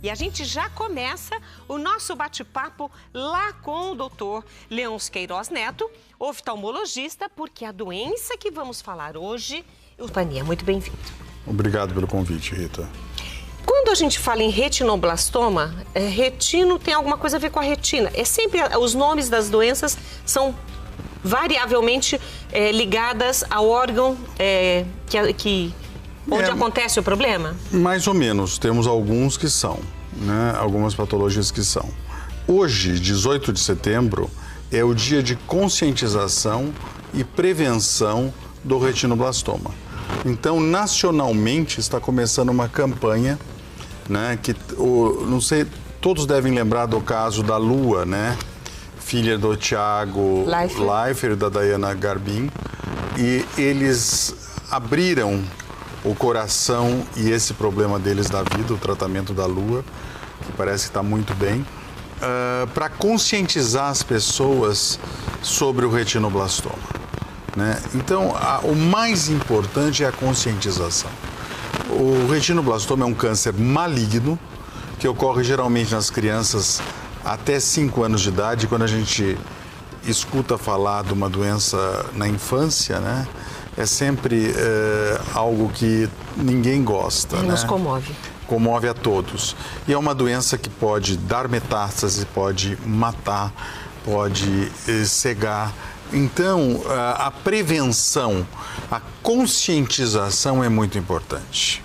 E a gente já começa o nosso bate-papo lá com o doutor Leôncio Queiroz Neto, oftalmologista, porque a doença que vamos falar hoje... Pania, muito bem-vindo. Obrigado pelo convite, Rita. Quando a gente fala em retinoblastoma, retino tem alguma coisa a ver com a retina. É sempre, os nomes das doenças são variavelmente ligadas ao órgão onde acontece o problema? Mais ou menos, temos alguns que são, né? Algumas patologias que são. Hoje, 18 de setembro, é o dia de conscientização e prevenção do retinoblastoma. Então, nacionalmente, está começando uma campanha, né? Que, não sei, todos devem lembrar do caso da Lua, né? Filha do Thiago Leifert, da Diana Garbin, e eles abriram o coração e esse problema deles da vida, o tratamento da Lua, que parece que está muito bem, para conscientizar as pessoas sobre o retinoblastoma, né? Então, o mais importante é a conscientização. O retinoblastoma é um câncer maligno que ocorre geralmente nas crianças até 5 anos de idade. Quando a gente escuta falar de uma doença na infância, né? É sempre algo que ninguém gosta, né? Nos comove. Comove a todos. E é uma doença que pode dar metástase, pode matar, pode cegar. Então, a prevenção, a conscientização é muito importante,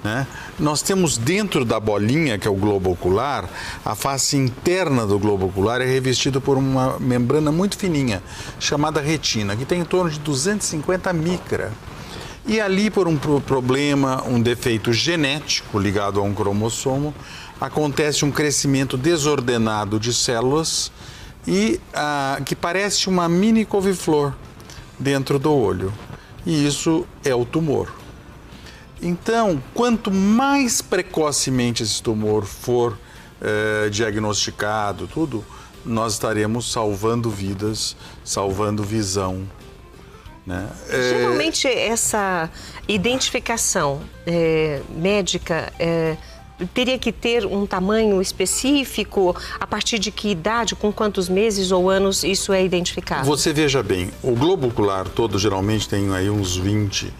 né? Nós temos dentro da bolinha, que é o globo ocular, a face interna do globo ocular é revestida por uma membrana muito fininha, chamada retina, que tem em torno de 250 micra. E ali, por um problema, um defeito genético ligado a um cromossomo, acontece um crescimento desordenado de células e que parece uma mini couve-flor dentro do olho. E isso é o tumor. Então, quanto mais precocemente esse tumor for diagnosticado, nós estaremos salvando vidas, salvando visão, né? Geralmente, essa identificação médica teria que ter um tamanho específico? A partir de que idade, com quantos meses ou anos isso é identificado? Você veja bem, o globo ocular todo geralmente tem aí uns 20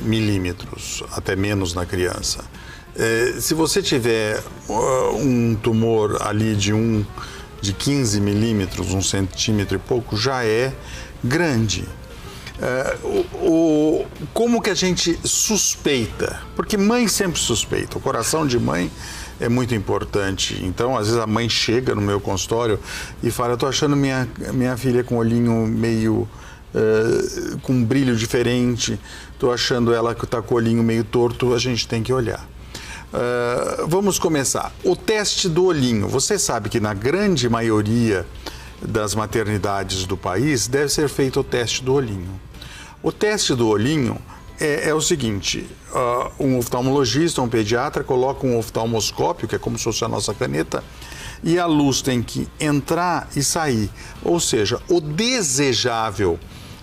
milímetros, até menos na criança. Se você tiver um tumor ali de 15 milímetros, 1 centímetro e pouco, já é grande. Como que a gente suspeita? Porque mãe sempre suspeita, o coração de mãe é muito importante. Então, às vezes a mãe chega no meu consultório e fala: eu tô achando minha filha com o olhinho meio... com um brilho diferente, estou achando ela que está com o olhinho meio torto, a gente tem que olhar. Vamos começar. O teste do olhinho. Você sabe que na grande maioria das maternidades do país deve ser feito o teste do olhinho. O teste do olhinho é o seguinte: um oftalmologista, um pediatra, coloca um oftalmoscópio, que é como se fosse a nossa caneta, e a luz tem que entrar e sair. Ou seja, o desejável,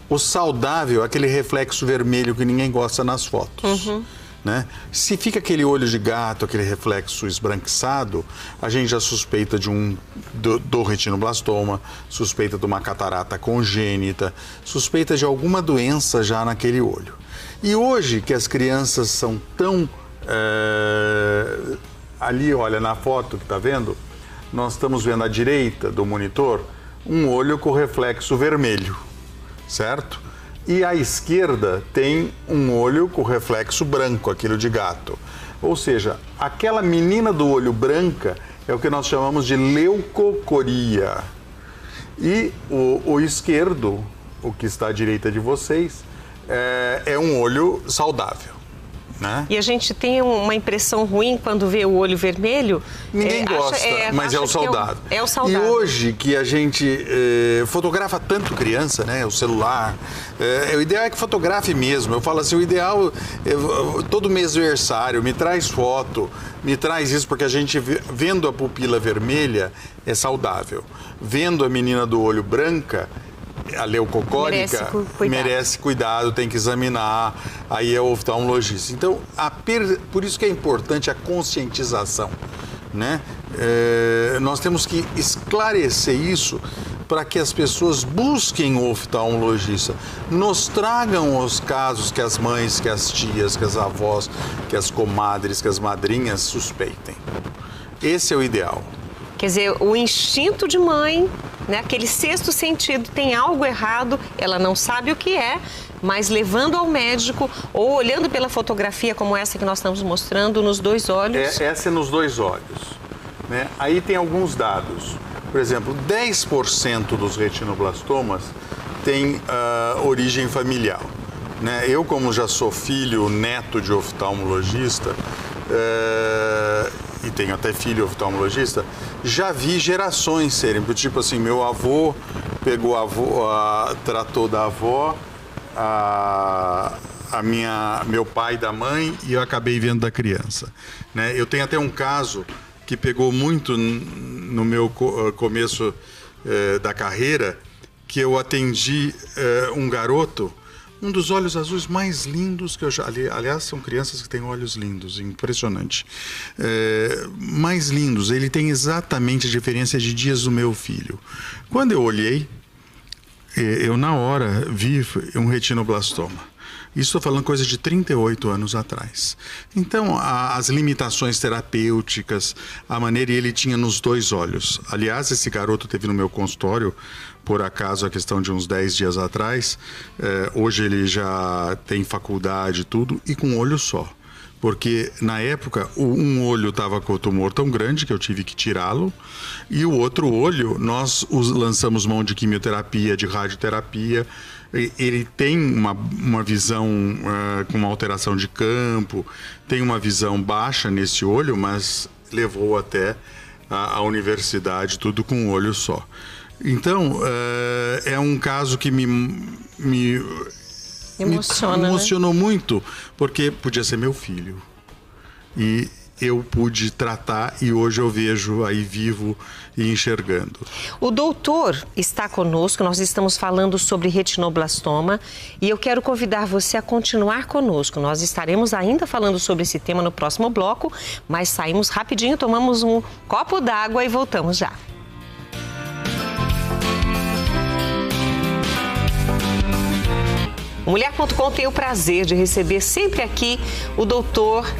o saudável, aquele reflexo vermelho que ninguém gosta nas fotos. Né? Se fica aquele olho de gato, aquele reflexo esbranquiçado, a gente já suspeita do retinoblastoma, suspeita de uma catarata congênita, suspeita de alguma doença já naquele olho. E hoje que as crianças são tão... ali, olha, na foto que está vendo, nós estamos vendo à direita do monitor um olho com reflexo vermelho, certo? E à esquerda tem um olho com reflexo branco, aquele de gato. Ou seja, aquela menina do olho branca é o que nós chamamos de leucocoria. E o esquerdo, o que está à direita de vocês, é um olho saudável, né? E a gente tem uma impressão ruim quando vê o olho vermelho. Ninguém gosta, mas é o saudável. É o saudável. E hoje que a gente fotografa tanto criança, né? O celular, o ideal é que fotografe mesmo. Eu falo assim, o ideal, todo mês aniversário, me traz foto, me traz isso, porque a gente, vendo a pupila vermelha, é saudável. Vendo a menina do olho branca, a leucocórica, merece cuidado, tem que examinar, aí é o oftalmologista. Então, por isso que é importante a conscientização. né? Nós temos que esclarecer isso para que as pessoas busquem o oftalmologista, nos tragam os casos que as mães, que as tias, que as avós, que as comadres, que as madrinhas suspeitem. Esse é o ideal. Quer dizer, o instinto de mãe, né, aquele sexto sentido, tem algo errado, ela não sabe o que é, mas levando ao médico ou olhando pela fotografia como essa que nós estamos mostrando nos 2 olhos. Essa é nos 2 olhos, né? Aí tem alguns dados. Por exemplo, 10% dos retinoblastomas têm origem familiar, né? Eu, como já sou filho, neto de oftalmologista, e tenho até filho oftalmologista, já vi gerações serem, tipo assim, meu avô pegou tratou da avó, meu pai da mãe, e eu acabei vendo da criança, né? Eu tenho até um caso que pegou muito no meu começo da carreira, que eu atendi um garoto, um dos olhos azuis mais lindos que eu já... Aliás, são crianças que têm olhos lindos, impressionante. Mais lindos, ele tem exatamente a diferença de dias do meu filho. Quando eu olhei, eu na hora vi um retinoblastoma. Isso estou falando coisa de 38 anos atrás. Então, as limitações terapêuticas, a maneira ele tinha nos 2 olhos. Aliás, esse garoto teve no meu consultório, por acaso, a questão de uns 10 dias atrás. Hoje ele já tem faculdade e tudo, e com um olho só. Porque, na época, um olho estava com o tumor tão grande que eu tive que tirá-lo, e o outro olho, nós lançamos mão de quimioterapia, de radioterapia. Ele tem uma visão com uma alteração de campo, tem uma visão baixa nesse olho, mas levou até a universidade, tudo com um olho só. Então, é um caso que me emocionou muito, porque podia ser meu filho. E eu pude tratar e hoje eu vejo aí vivo e enxergando. O doutor está conosco, nós estamos falando sobre retinoblastoma e eu quero convidar você a continuar conosco. Nós estaremos ainda falando sobre esse tema no próximo bloco, mas saímos rapidinho, tomamos um copo d'água e voltamos já. Mulher.com tem o prazer de receber sempre aqui o doutor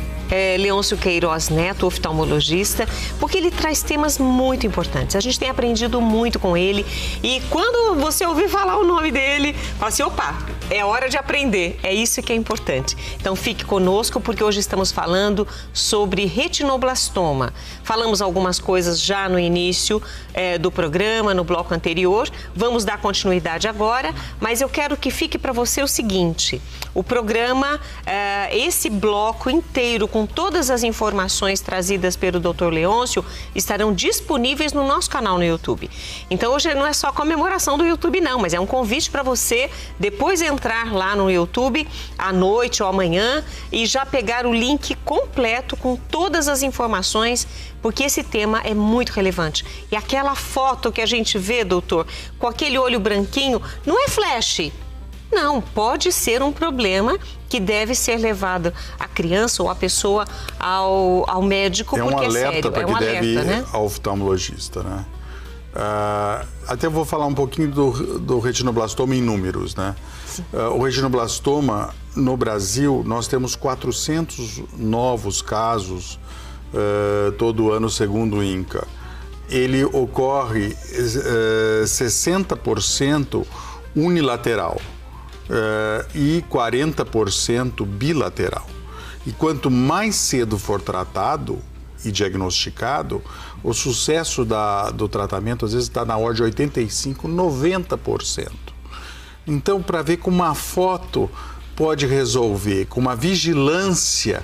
Leôncio Queiroz Neto, oftalmologista, porque ele traz temas muito importantes. A gente tem aprendido muito com ele e quando você ouvir falar o nome dele, fala assim, opa, é hora de aprender, é isso que é importante. Então fique conosco porque hoje estamos falando sobre retinoblastoma. Falamos algumas coisas já no início do programa, no bloco anterior, vamos dar continuidade agora, mas eu quero que fique para você o seguinte, o programa, esse bloco inteiro com todas as informações trazidas pelo Dr. Leôncio estarão disponíveis no nosso canal no YouTube. Então hoje não é só comemoração do YouTube não, mas é um convite para você depois entrar lá no YouTube à noite ou amanhã e já pegar o link completo com todas as informações, porque esse tema é muito relevante. E aquela foto que a gente vê, doutor, com aquele olho branquinho, não é flash. Não, pode ser um problema que deve ser levado a criança ou a pessoa ao médico, porque é sério. É um alerta, né? Ao oftalmologista, né? Até vou falar um pouquinho do retinoblastoma em números, né? O retinoblastoma, no Brasil, nós temos 400 novos casos todo ano, segundo o INCA. Ele ocorre 60% unilateral. E 40% bilateral. E quanto mais cedo for tratado e diagnosticado, o sucesso do tratamento às vezes está na ordem de 85%, 90%. Então, para ver com uma foto pode resolver, com uma vigilância,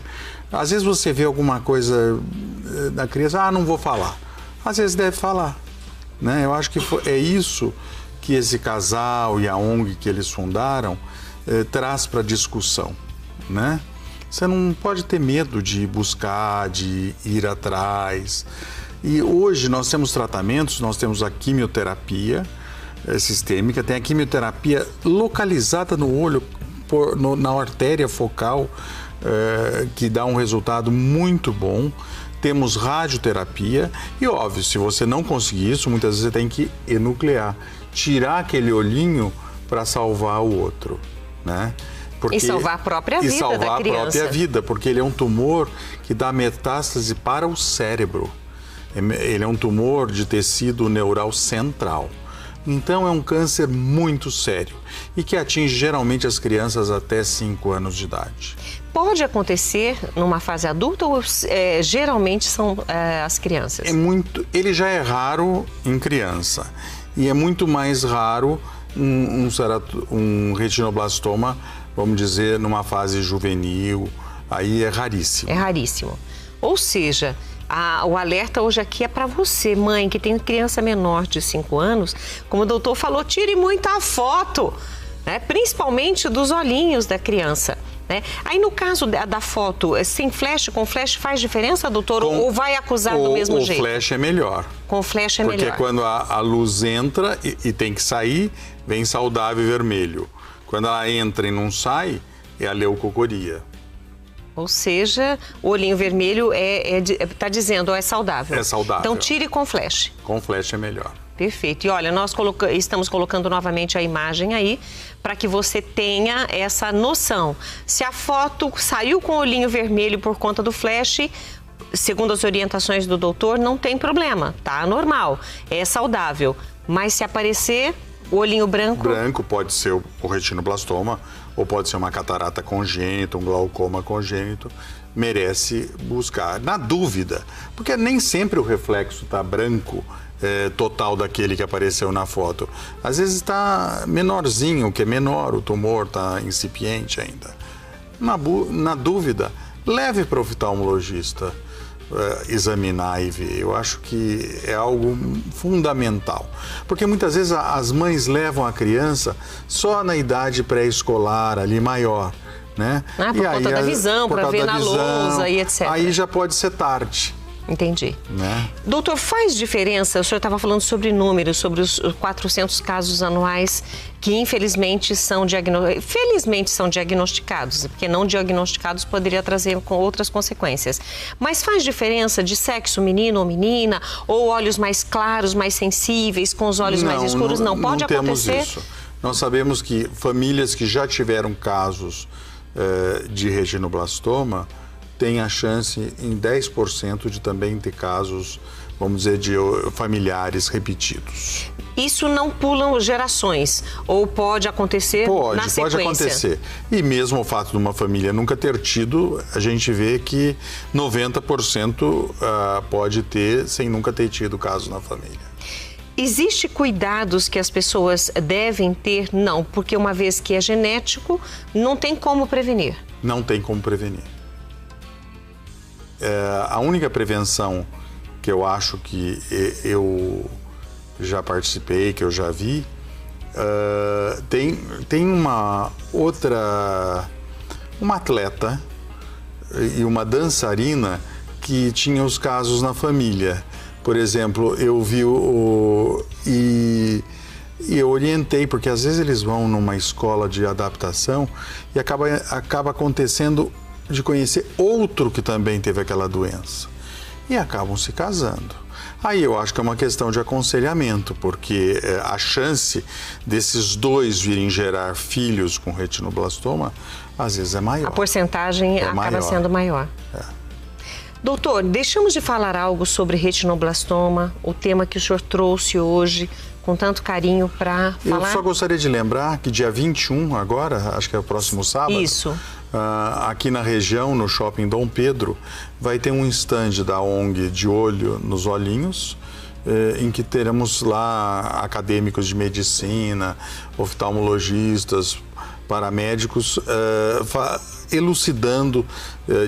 às vezes você vê alguma coisa da criança, não vou falar. Às vezes deve falar, né? Eu acho que é isso que esse casal e a ONG que eles fundaram traz para discussão, né? Você não pode ter medo de buscar, de ir atrás. E hoje nós temos tratamentos, nós temos a quimioterapia sistêmica, tem a quimioterapia localizada no olho, na artéria focal, que dá um resultado muito bom. temos radioterapia e, óbvio, se você não conseguir isso, muitas vezes você tem que enuclear, tirar aquele olhinho para salvar o outro, né? E salvar a própria vida da criança. E salvar a própria vida, porque ele é um tumor que dá metástase para o cérebro. Ele é um tumor de tecido neural central. Então é um câncer muito sério e que atinge geralmente as crianças até 5 anos de idade. Pode acontecer numa fase adulta ou geralmente são as crianças? Ele já é raro em criança e é muito mais raro um retinoblastoma, vamos dizer, numa fase juvenil, aí é raríssimo. É raríssimo. Ou seja, o alerta hoje aqui é para você, mãe, que tem criança menor de 5 anos, como o doutor falou, tire muita foto, né? Principalmente dos olhinhos da criança. Né? Aí no caso da foto, sem flash, com flash faz diferença, doutor? Ou vai acusar do mesmo jeito? Com flash é melhor. Com flash é melhor. Porque quando a luz entra e tem que sair, vem saudável e vermelho. Quando ela entra e não sai, é a leucocoria. Ou seja, o olhinho vermelho está dizendo, é saudável. É saudável. Então tire com flash. Com flash é melhor. Perfeito. E olha, nós estamos colocando novamente a imagem aí para que você tenha essa noção. Se a foto saiu com o olhinho vermelho por conta do flash, segundo as orientações do doutor, não tem problema, tá normal, é saudável. Mas se aparecer o olhinho branco... Branco pode ser o retinoblastoma ou pode ser uma catarata congênita, um glaucoma congênito, merece buscar. Na dúvida, porque nem sempre o reflexo está branco, total daquele que apareceu na foto. Às vezes está menorzinho, que é menor, o tumor está incipiente ainda. Na dúvida, leve para o oftalmologista examinar e ver. Eu acho que é algo fundamental. Porque muitas vezes as mães levam a criança só na idade pré-escolar, ali maior, né? Por conta da visão, para ver na lousa e etc. Aí já pode ser tarde. Entendi. Né? Doutor, faz diferença, o senhor estava falando sobre números, sobre os 400 casos anuais que infelizmente são diagnosticados, porque não diagnosticados poderia trazer com outras consequências. Mas faz diferença de sexo menino ou menina, ou olhos mais claros, mais sensíveis, com os olhos mais escuros? Não pode acontecer? Temos isso. Nós sabemos que famílias que já tiveram casos de retinoblastoma tem a chance em 10% de também ter casos, vamos dizer, de familiares repetidos. Isso não pula gerações? Ou pode acontecer na sequência? Pode acontecer. E mesmo o fato de uma família nunca ter tido, a gente vê que 90% pode ter sem nunca ter tido caso na família. Existem cuidados que as pessoas devem ter? Não, porque uma vez que é genético, não tem como prevenir. Não tem como prevenir. A única prevenção que eu acho que eu já participei, que eu já vi, tem uma atleta e uma dançarina que tinha os casos na família. Por exemplo, eu vi e eu orientei, porque às vezes eles vão numa escola de adaptação e acaba acontecendo de conhecer outro que também teve aquela doença. E acabam se casando. Aí eu acho que é uma questão de aconselhamento, porque a chance desses dois virem gerar filhos com retinoblastoma, às vezes é maior. A porcentagem acaba sendo maior. Doutor, deixamos de falar algo sobre retinoblastoma, o tema que o senhor trouxe hoje com tanto carinho para falar? Eu só gostaria de lembrar que dia 21 agora, acho que é o próximo sábado. Isso. Aqui na região, no Shopping Dom Pedro, vai ter um stand da ONG De Olho nos Olhinhos, em que teremos lá acadêmicos de medicina, oftalmologistas, paramédicos, elucidando,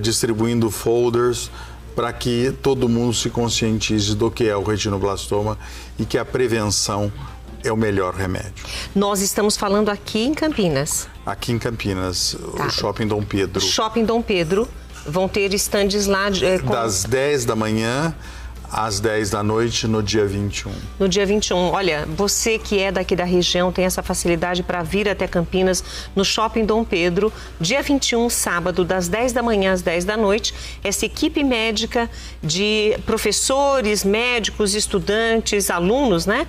distribuindo folders para que todo mundo se conscientize do que é o retinoblastoma e que a prevenção é o melhor remédio. Nós estamos falando aqui em Campinas. Aqui em Campinas, o Shopping Dom Pedro. Shopping Dom Pedro. Vão ter estandes lá... Das 10 da manhã às 10 da noite, no dia 21. No dia 21. Olha, você que é daqui da região tem essa facilidade para vir até Campinas, no Shopping Dom Pedro, dia 21, sábado, das 10 da manhã às 10 da noite. Essa equipe médica de professores, médicos, estudantes, alunos, né?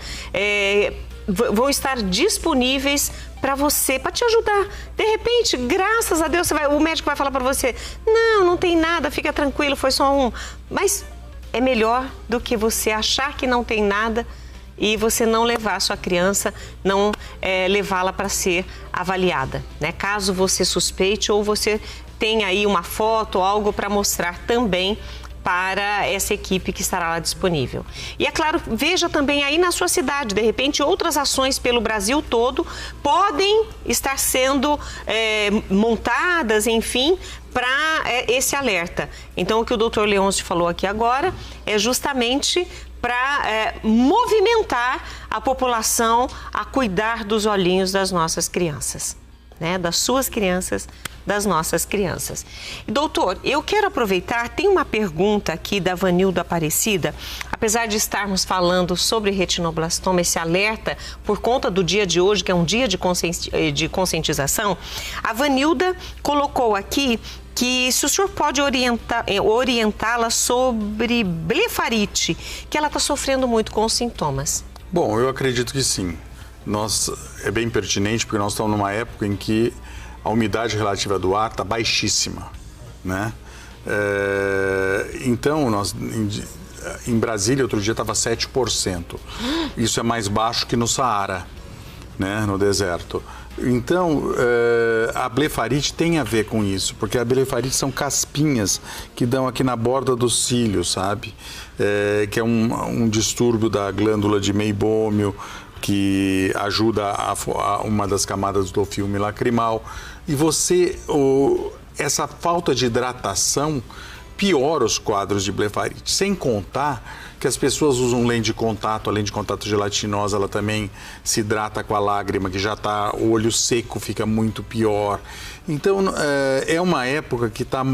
Vão estar disponíveis para você, para te ajudar. De repente, graças a Deus, o médico vai falar para você, não tem nada, fica tranquilo, foi só um. Mas é melhor do que você achar que não tem nada e você não levar a sua criança, não levá-la para ser avaliada, né? Caso você suspeite ou você tenha aí uma foto ou algo para mostrar também para essa equipe que estará lá disponível. E é claro, veja também aí na sua cidade, de repente outras ações pelo Brasil todo podem estar sendo montadas, enfim, para esse alerta. Então o que o Dr. Leôncio falou aqui agora é justamente para movimentar a população a cuidar dos olhinhos das nossas crianças, né? Das suas crianças, das nossas crianças. Doutor, eu quero aproveitar, tem uma pergunta aqui da Vanilda Aparecida, apesar de estarmos falando sobre retinoblastoma, esse alerta, por conta do dia de hoje, que é um dia de conscientização, a Vanilda colocou aqui que se o senhor pode orientá-la sobre blefarite, que ela está sofrendo muito com os sintomas. Bom, eu acredito que sim. É bem pertinente, porque nós estamos numa época em que a umidade relativa do ar está baixíssima, né? Então, em Brasília, outro dia estava 7%. Isso é mais baixo que no Saara, né? No deserto. Então, a blefarite tem a ver com isso, porque a blefarite são caspinhas que dão aqui na borda dos cílios, sabe? Que é um distúrbio da glândula de meibômio, que ajuda a uma das camadas do filme lacrimal. E essa falta de hidratação piora os quadros de blefarite. Sem contar que as pessoas usam lente de contato, a lente de contato gelatinosa, ela também se hidrata com a lágrima, que já está, o olho seco fica muito pior. Então, é uma época que está...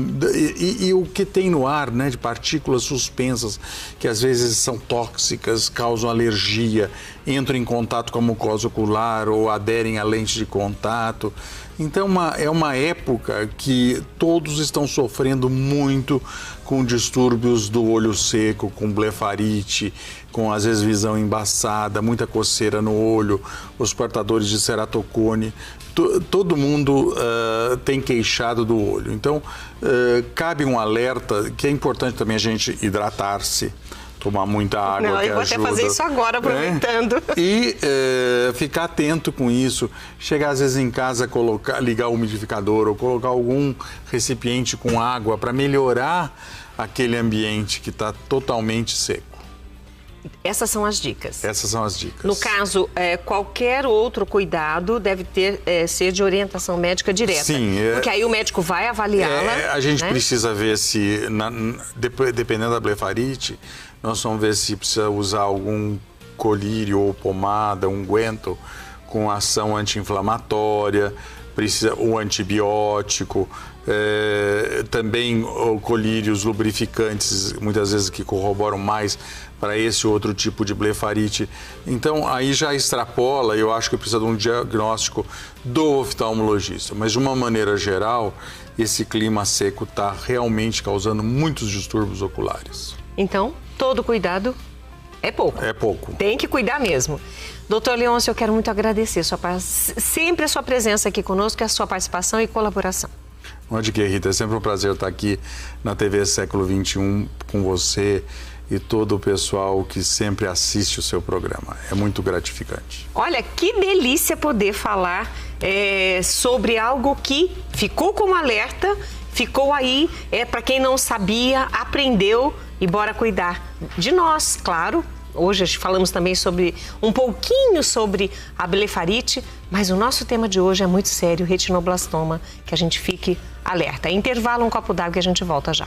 E o que tem no ar, né, de partículas suspensas, que às vezes são tóxicas, causam alergia, entram em contato com a mucosa ocular ou aderem à lente de contato. Então, é uma época que todos estão sofrendo muito com distúrbios do olho seco, com blefarite, com, às vezes, visão embaçada, muita coceira no olho, os portadores de ceratocone. Todo mundo tem queixado do olho. Então, cabe um alerta, que é importante também a gente hidratar-se, tomar muita água. Não, eu vou até fazer isso agora, aproveitando. E ficar atento com isso. Chegar às vezes em casa, ligar o umidificador ou colocar algum recipiente com água para melhorar aquele ambiente que está totalmente seco. Essas são as dicas. Essas são as dicas. No caso, qualquer outro cuidado deve ser de orientação médica direta. Sim. Porque aí o médico vai avaliá-la. A gente, né? precisa ver se, dependendo da blefarite, nós vamos ver se precisa usar algum colírio ou pomada, unguento com ação anti-inflamatória, precisa o antibiótico, também colírios lubrificantes, muitas vezes que corroboram mais para esse outro tipo de blefarite. Então, aí já extrapola, eu acho que precisa de um diagnóstico do oftalmologista. Mas, de uma maneira geral, esse clima seco está realmente causando muitos distúrbios oculares. Então, todo cuidado é pouco. É pouco. Tem que cuidar mesmo. Doutor Leôncio, eu quero muito agradecer sempre a sua presença aqui conosco, a sua participação e colaboração. Onde que, Rita? É sempre um prazer estar aqui na TV Século XXI com você e todo o pessoal que sempre assiste o seu programa. É muito gratificante. Olha, que delícia poder falar sobre algo que ficou como alerta, ficou aí, para quem não sabia, aprendeu e bora cuidar de nós, claro. Hoje falamos também um pouquinho sobre a blefarite, mas o nosso tema de hoje é muito sério, retinoblastoma, que a gente fique alerta. Intervalo, um copo d'água e a gente volta já.